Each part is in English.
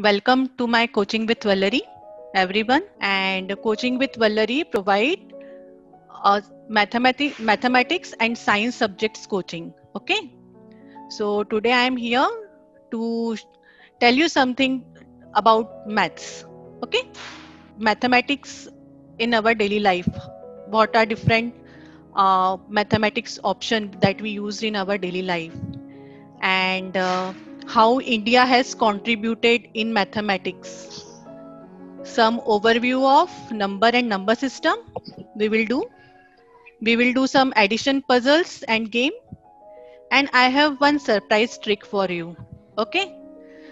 Welcome to my Coaching with Valerie, everyone. And Coaching with Valerie provide mathematics and science subjects coaching. Okay. So today I am here to tell you something about maths. Okay. Mathematics in our daily life. What are different mathematics options that we use in our daily life, and how India has contributed in mathematics. Some overview of number and number system we will do. We will do some addition puzzles and game, and I have one surprise trick for you. Okay,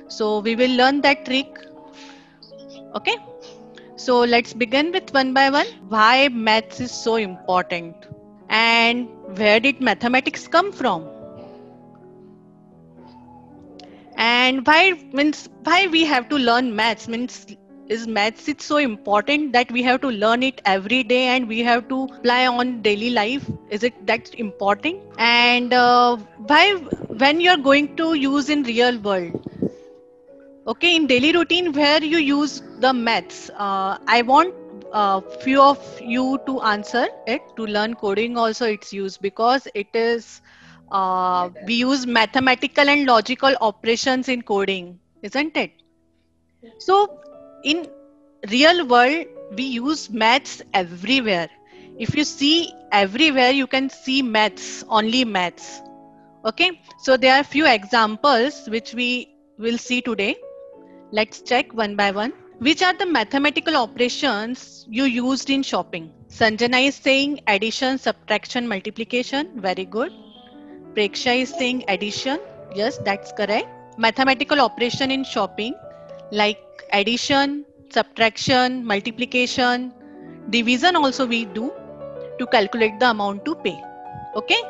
so we will learn that trick. Okay, so let's begin with one by one. Why maths is so important, and where did mathematics come from, and why we have to learn maths. Means is maths it's so important that we have to learn it every day and we have to apply on daily life. Is it that important? And why, when you're going to use in real world, okay, in daily routine where you use the maths, I want few of you to answer it. To learn coding also it's used, because it is we use mathematical and logical operations in coding, isn't it? So in real world we use maths everywhere. If you see everywhere, you can see maths, only maths. Okay, so there are few examples which we will see today. Let's check one by one. Which are the mathematical operations you used in shopping? Sanjana is saying addition, subtraction, multiplication. Very good. Preksha is saying addition. Yes, that's correct. Mathematical operation in shopping like addition, subtraction, multiplication, division also we do to calculate the amount to pay. Okay,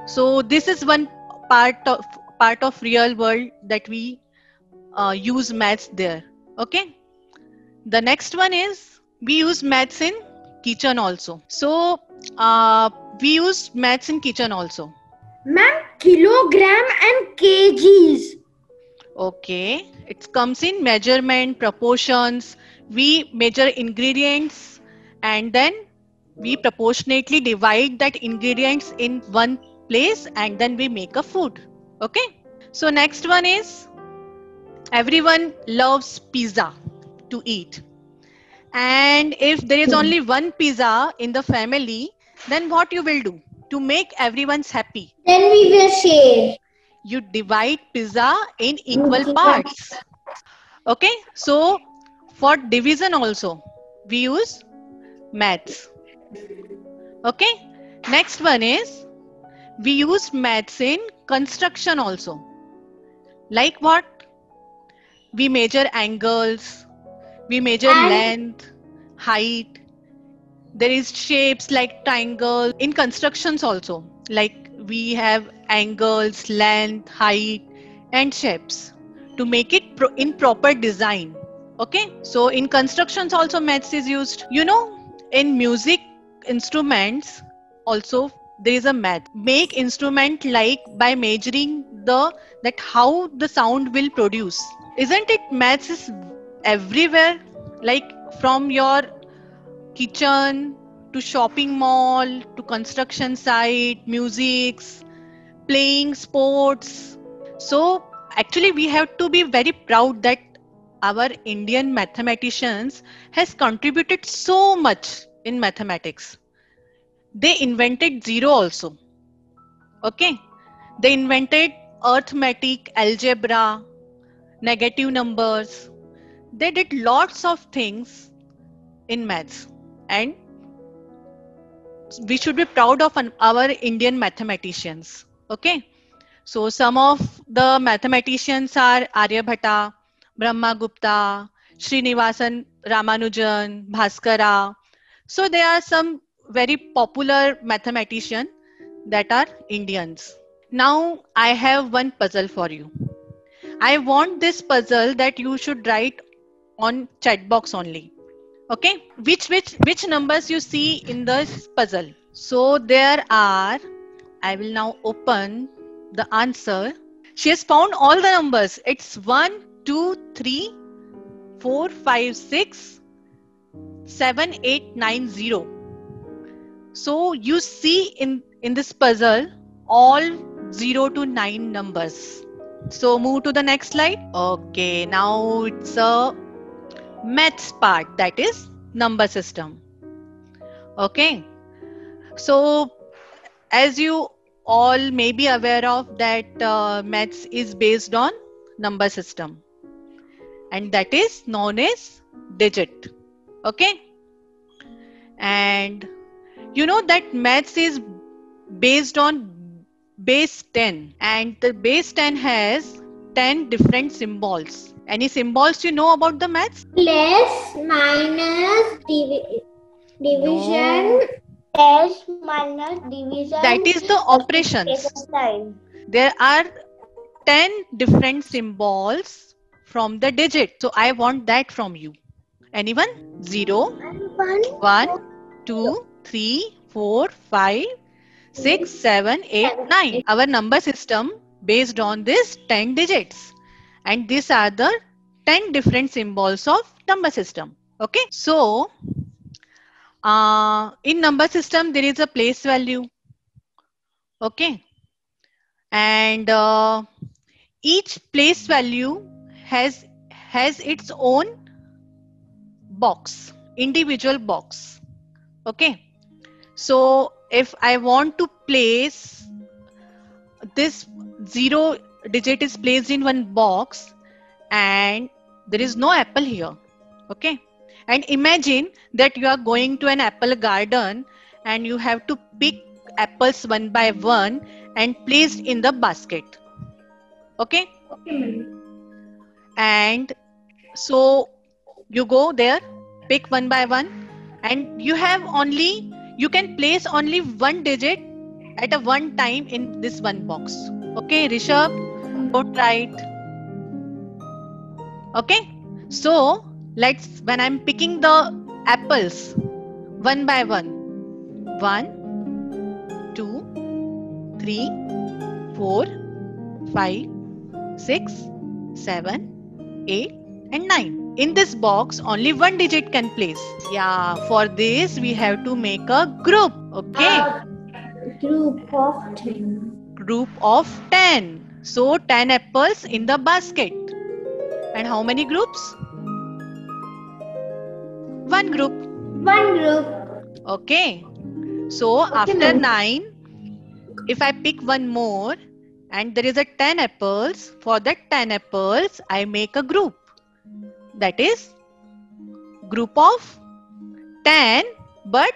so this is one part of real world that we use maths there. Okay, the next one is we use maths in kitchen also. So we use maths in kitchen also. Ma'am, kilogram and kgs. Okay, it comes in measurement, proportions. We measure ingredients and then we proportionately divide that ingredients in one place and then we make a food. Okay, so next one is everyone loves pizza to eat. And if there is only one pizza in the family, then what you will do to make everyone's happy? Then we will share. You divide pizza in equal parts. Okay, so for division also we use maths. Okay, next one is we use maths in construction also. Like what? We measure angles, we measure length, height. There is shapes like triangle in constructions also. Like we have angles, length, height, and shapes to make it in proper design. Okay, so in constructions also maths is used. You know, in music instruments also there is a math. Make instrument like by measuring the that how the sound will produce. Isn't it? Maths is everywhere, like from your kitchen to shopping mall to construction site, musics, playing sports. So actually we have to be very proud that our Indian mathematicians has contributed so much in mathematics. They invented zero also. Okay, they invented arithmetic, algebra, negative numbers. They did lots of things in maths, and we should be proud of our Indian mathematicians. Okay, so some of the mathematicians are Aryabhatta, Brahmagupta, Srinivasan Ramanujan, Bhaskara. So there are some very popular mathematicians that are Indians. Now I have one puzzle for you. I want this puzzle that you should write on chat box only. Okay, which numbers you see in this puzzle? So there are, I will now open the answer. She has found all the numbers. It's 1, 2, 3, 4, 5, 6, 7, 8, 9, 0. So you see in this puzzle all 0 to 9 numbers. So move to the next slide. Okay, now it's a maths part, that is number system. Okay, so as you all may be aware of that maths is based on number system, and that is known as digit. Okay, and you know that maths is based on base 10, and the base 10 has 10 different symbols. Any symbols you know about the maths? Plus, minus, division, No, plus, minus, division. that is the operations. There are 10 different symbols from the digit. So I want that from you. Anyone? 0, 1, 2, 3, 4, 5, 6, 7, 8, 9. Our number system based on this 10 digits. And these are the 10 different symbols of number system. Okay. So in number system, there is a place value. Okay. And each place value has its own box, individual box. Okay. So if I want to place this 0 digit is placed in one box and there is no apple here. Okay. And imagine that you are going to an apple garden and you have to pick apples one by one and placed in the basket. Okay. And so you go there, pick one by one, and you can place only one digit at a one time in this one box. Okay, Rishabh, don't try it. Okay, so when I'm picking the apples one by one, 1, 2, 3, 4, 5, 6, 7, 8, and 9. In this box, only one digit can place. Yeah, for this we have to make a group. Okay. Group of 10. Group of 10. So 10 apples in the basket. And how many groups? One group. One group. Okay. So after 9, if I pick one more and there is a 10 apples, for that 10 apples, I make a group. That is group of 10, but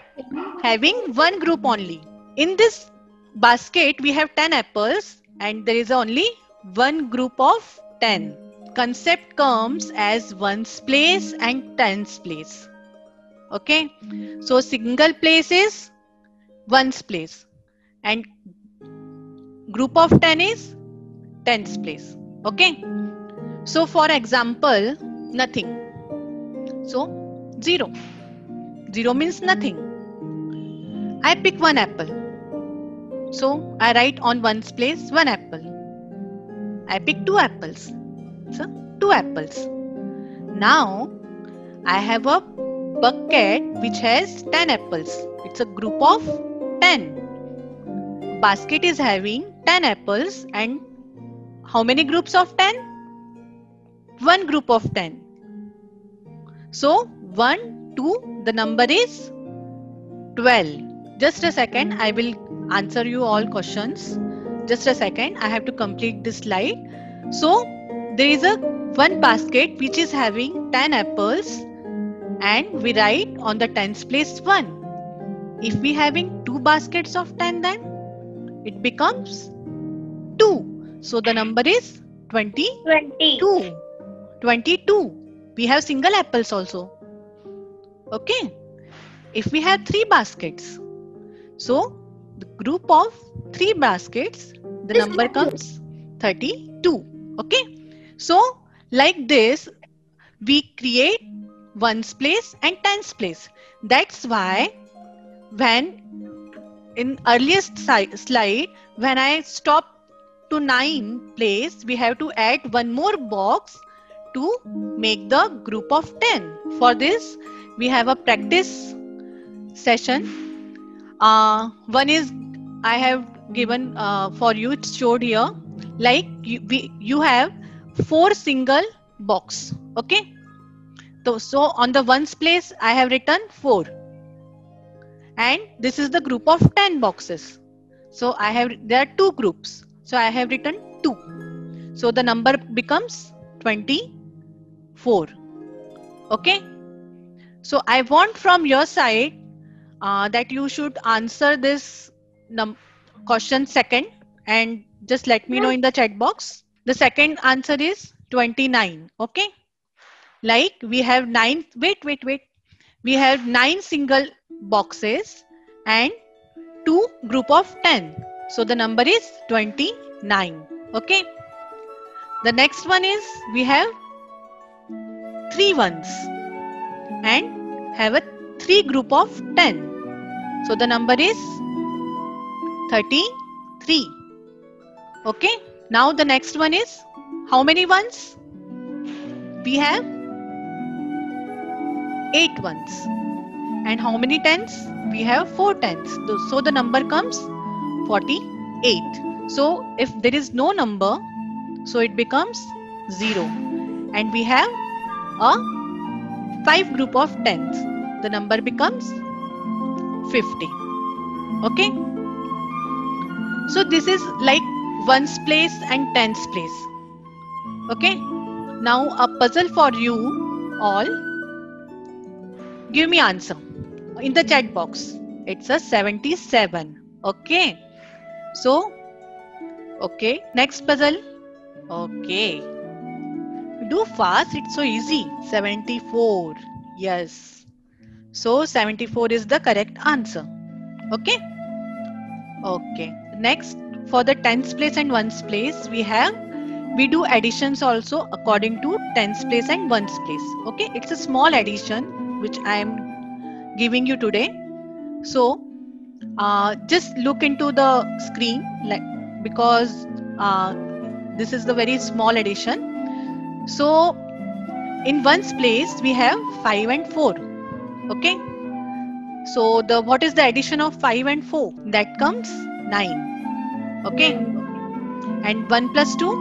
having one group only. In this basket, we have 10 apples and there is only one group of 10. Concept comes as ones place and tens place. Okay. So single place is ones place and group of 10 is tens place. Okay. So for example, nothing. So 0. 0 means nothing. I pick one apple. So I write on ones place one apple. I pick 2 apples. So 2 apples. Now I have a bucket which has 10 apples. It's a group of 10. Basket is having 10 apples and how many groups of 10? One group of 10. So 1, 2, the number is 12. Just a second, I will answer you all questions. Just a second, I have to complete this slide. So there is a one basket which is having 10 apples and we write on the tens place 1. If we having 2 baskets of 10, then it becomes 2. So the number is 22. 22. We have single apples also. Okay. If we have 3 baskets, so the group of 3 baskets, the number comes 32. Okay. So like this, we create ones place and tens place. That's why when in earliest slide, when I stop to 9 place, we have to add one more box to make the group of 10. For this, we have a practice session. One is I have given for you, it's showed here. Like you have 4 single box. Okay. So on the ones place, I have written 4. And this is the group of 10 boxes. So there are 2 groups. So I have written 2. So the number becomes 24. Okay. So I want from your side that you should answer this question second and just let me know in the chat box. The second answer is 29. Okay. Like we have 9. Wait. We have 9 single boxes and 2 group of 10. So the number is 29. Okay. The next one is we have 3 ones and have a 3 group of 10. So the number is 33. Okay. Now the next one is how many ones? We have 8 ones. And how many tens? We have 4 tens. So the number comes 48. So if there is no number, so it becomes 0. And we have a 5 group of tens. The number becomes 50. Okay. So this is like ones place and tens place. Okay. Now a puzzle for you all. Give me answer in the chat box. It's a 77. Okay. So, okay. Next puzzle. Okay. Do fast. It's so easy. 74. Yes. So 74 is the correct answer. Okay. Okay. Next, for the tens place and ones place, we do additions also according to tens place and ones place. Okay. It's a small addition which I am giving you today. So just look into the screen because this is the very small addition. So in ones place we have 5 and 4. Okay. So what is the addition of 5 and 4? That comes 9. Okay. And 1 plus 2?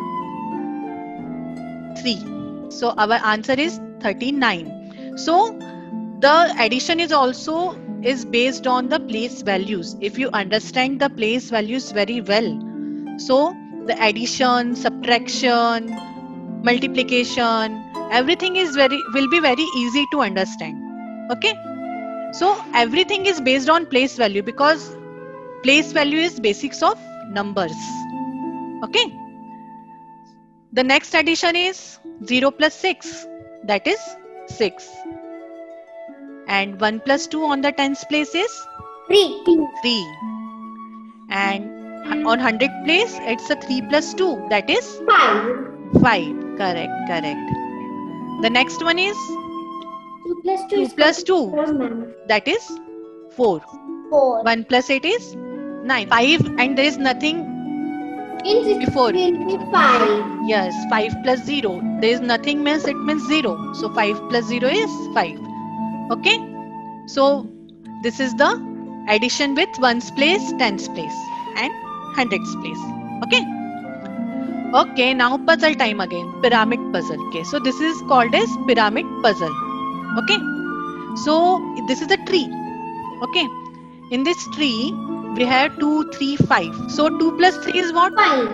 3. So our answer is 39. So the addition is based on the place values. If you understand the place values very well, so the addition, subtraction, multiplication, everything will be very easy to understand. Okay. So everything is based on place value because place value is basics of numbers. Okay. The next addition is 0 plus 6. That is 6. And 1 plus 2 on the tens place is 3. 3. And on 100 place, it's a 3 plus 2. That is 5. 5. Correct. The next one is 2 plus 2 2 is plus 2. 4, ma'am. That is 4. 4. 1 plus 8 is 9. 5 and there is nothing before. It will be 5. Yes, 5 plus 0. There is nothing means it means 0. So 5 plus 0 is 5. Okay. So this is the addition with ones place, tens place and hundreds place. Okay. Okay. Now puzzle time again. Pyramid puzzle. Okay. So this is called as pyramid puzzle. Okay. So this is a tree. Okay. In this tree we have 2, 3, 5. So 2 plus 3 is what? 5.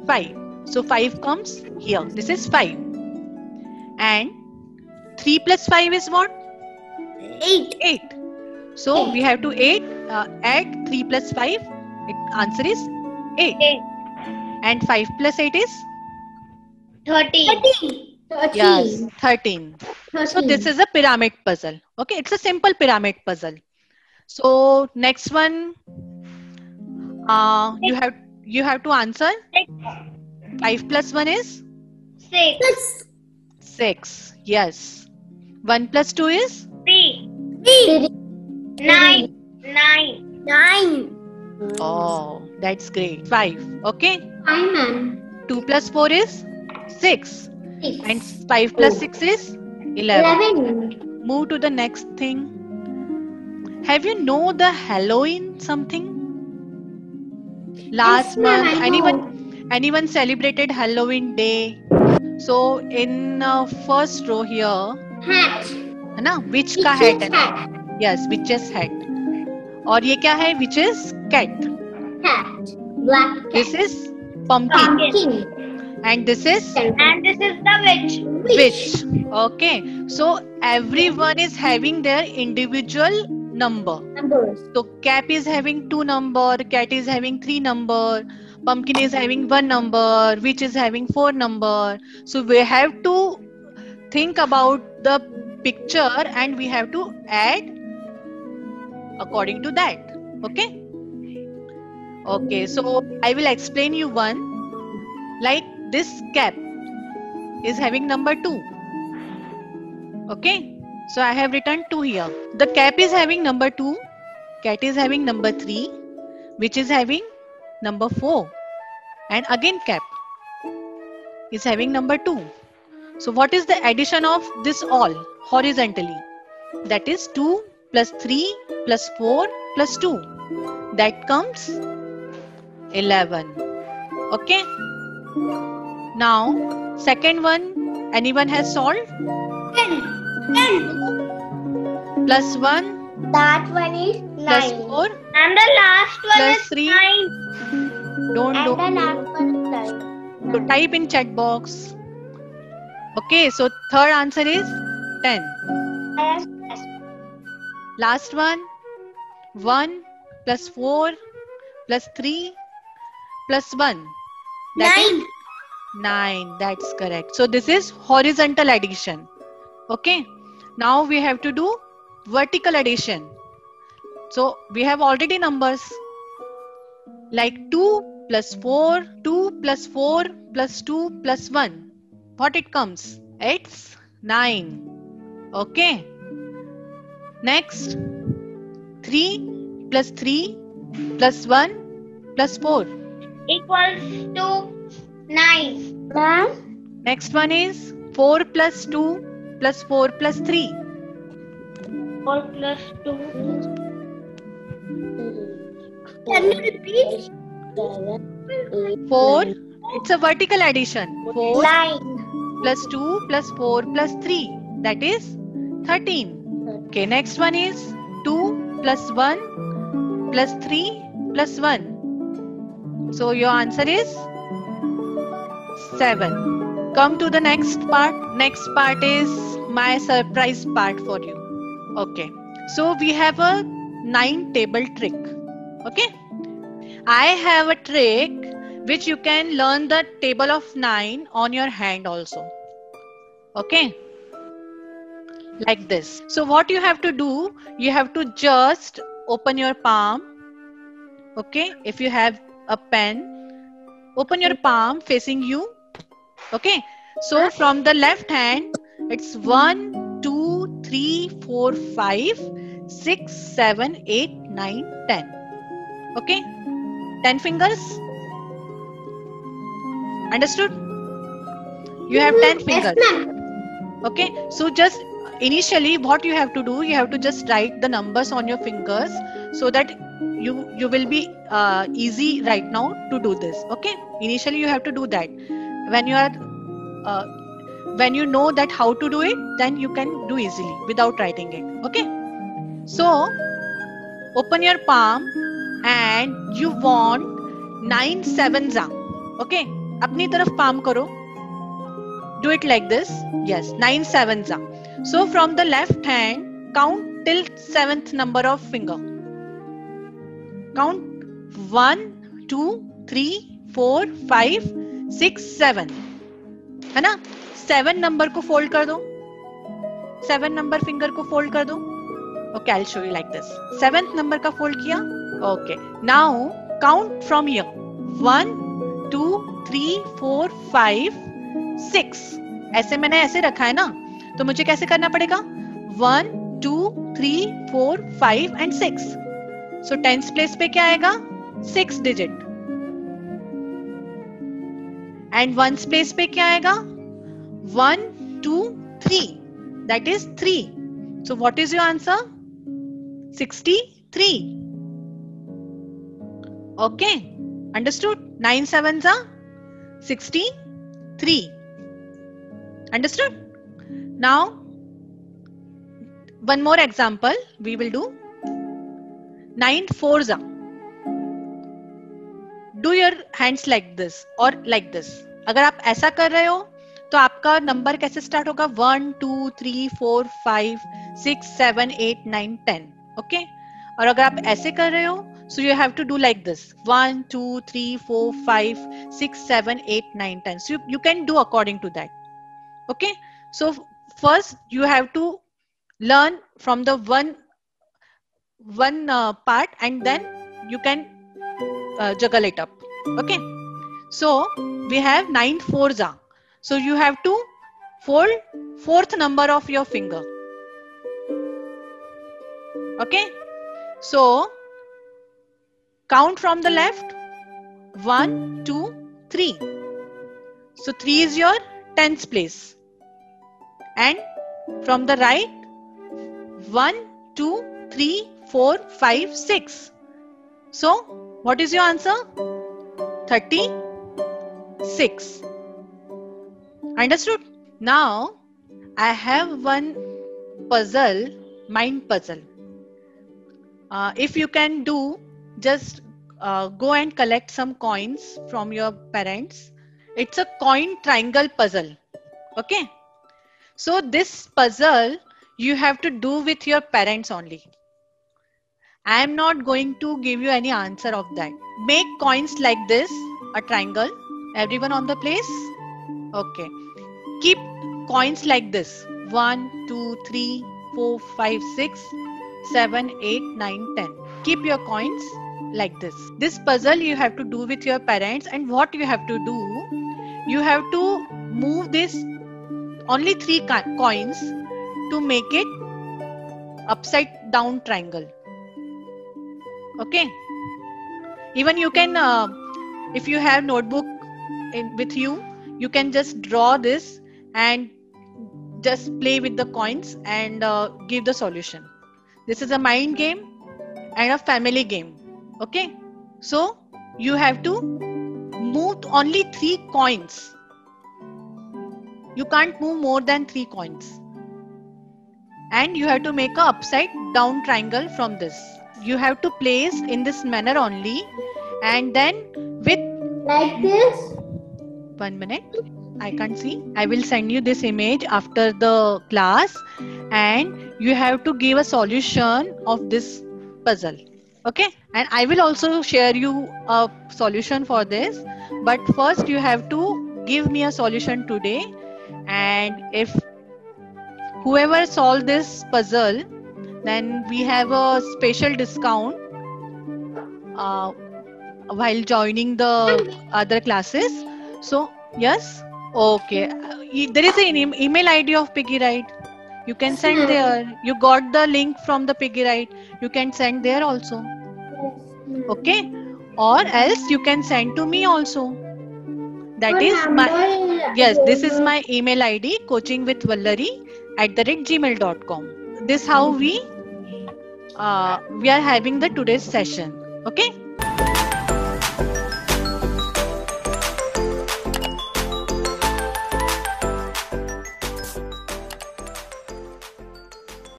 5. So 5 comes here. This is 5. And 3 plus 5 is what? 8. 8. So we have to add 3 plus 5. Answer is 8. 8. And 5 plus 8 is? 13. Yes, 13. So this is a pyramid puzzle. Okay, it's a simple pyramid puzzle. So next one, you have to answer. 5 plus 1 is? 6. 6. Yes. 1 plus 2 is? 3. 9. 9. Oh, that's great. 5. Okay. 5, ma'am. 2 plus 4 is? 6. And 5 plus 6 is 11. Move to the next thing. Have you know the Halloween something? Last month, anyone celebrated Halloween day? So in first row here, Hat. है ना? Which का hat है ना? Yes, witch's hat. और ये क्या है? Which is cat. Hat. Black cat. This is pumpkin. And this is the witch. witch. Okay. So everyone is having their individual number. Numbers. So cap is having 2 number, cat is having 3 number, pumpkin is having 1 number, witch is having 4 number. So we have to think about the picture and we have to add according to that. Okay. Okay. So I will explain you one. Like this cap is having number 2. Okay. So I have written 2 here. The cap is having number 2, cat is having number 3, witch is having number 4, and again cap is having number 2. So what is the addition of this all horizontally? That is 2 plus 3 plus 4 plus 2. That comes 11. Okay. Now second one, anyone has solved? 10. Plus 1 That one is 9. plus 4 And the last one plus is 3. 9. Don't And do. the last one is 9. So type in chat box. Okay, so third answer is 10. Last one, 1 plus 4 plus 3 plus 1. That is 9. That's correct. So this is horizontal addition. Okay. Now we have to do vertical addition. So we have already numbers like 2 plus 4, 2 plus 4 plus 2 plus 1. What it comes? It's 9. Okay. Next, 3 plus 3 plus 1 plus 4 equals to 9. Ma'am? Next one is 4 plus 2 plus 4 plus 3. 4 plus 2. Can you repeat? 4. It's a vertical addition. 4 9. plus 2 plus 4 plus 3. That is 13. Okay, next one is 2 plus 1 plus 3 plus 1. So your answer is 7. Come to the next part. Next part is my surprise part for you. Okay. So we have a 9 table trick. Okay. I have a trick which you can learn the table of 9 on your hand also. Okay. Like this. So what you have to do, you have to just open your palm. Okay. If you have a pen, open your palm facing you. Okay. So from the left hand, it's 1, 2, 3, 4, 5, 6, 7, 8, 9, 10. Okay. 10 fingers. Understood? You have 10 fingers. Okay. So just initially what you have to do, you have to just write the numbers on your fingers so that you will be easy right now to do this. Okay. Initially you have to do that. When you know that how to do it, then you can do easily without writing it. Okay. So open your palm and you want 9 sevens. Okay. Apni taraf palm karo. Do it like this. Yes, 9 sevens. So from the left hand, count till 7th number of finger. Count 1, 2, 3, 4, 5, 6, 7. है ना? 7 number को fold कर दो. 7 number finger को fold कर दो. Okay, I'll show you like this. 7th number का fold किया. Okay. Now count from here. 1, 2, 3, 4, 5, 6. ऐसे मैंने ऐसे रखा है ना, तो मुझे कैसे करना पड़ेगा? 1, 2, 3, 4, 5 and 6. So 10th place पे क्या आएगा? 6 digit. And 1st place पे क्या आएगा? 1, 2, 3. That is 3. So what is your answer? 63. Okay. Understood? 9 sevens are 63. Understood? Now, one more example we will do. 9 fours are. Do your hands like this or like this. अगर आप ऐसा कर रहे हो तो आपका नंबर कैसे स्टार्ट होगा? 1, 2, 3, 4, 5, 6, 7, 8, 9, 10. ओके? और अगर आप ऐसे कर रहे हो, so you have to do like this. 1, 2, 3, 4, 5, 6, 7, 8, 9, 10. So you can do according to that. Okay? So first you have to learn from the one part, and then you can juggle it up. Okay? So we have 9 fours are. So you have to fold fourth number of your finger. Okay? So count from the left. 1, 2, 3. So 3 is your tens place. And from the right, 1, 2, 3, 4, 5, 6. So what is your answer? 36. Understood? Now I have one puzzle, mind puzzle. If you can do, just go and collect some coins from your parents. It's a coin triangle puzzle. Okay? So this puzzle you have to do with your parents only. I am not going to give you any answer of that. Make coins like this, a triangle. Everyone on the place? Okay. Keep coins like this. 1, 2, 3, 4, 5, 6, 7, 8, 9, 10. Keep your coins like this. This puzzle you have to do with your parents, and what you have to do, you have to move this only 3 coins to make it upside down triangle. Okay? Even you can, if you have notebook with you, you can just draw this and just play with the coins and give the solution. This is a mind game and a family game. Okay? So you have to move only 3 coins. You can't move more than 3 coins. And you have to make a upside down triangle from this. You have to place in this manner only, and then with Like this? 1 minute, I can't see. I will send you this image after the class, and you have to give a solution of this puzzle. Okay? And I will also share you a solution for this, but first you have to give me a solution today, and if whoever solve this puzzle, then we have a special discount while joining the other classes. So yes, okay. There is an email ID of PiggyWrite. You can send there. You got the link from the PiggyWrite. You can send there also. Okay, or else you can send to me also. That is my, yes, this is my email ID, coachingwithvallari@gmail.com. This how we are having the today's session. Okay.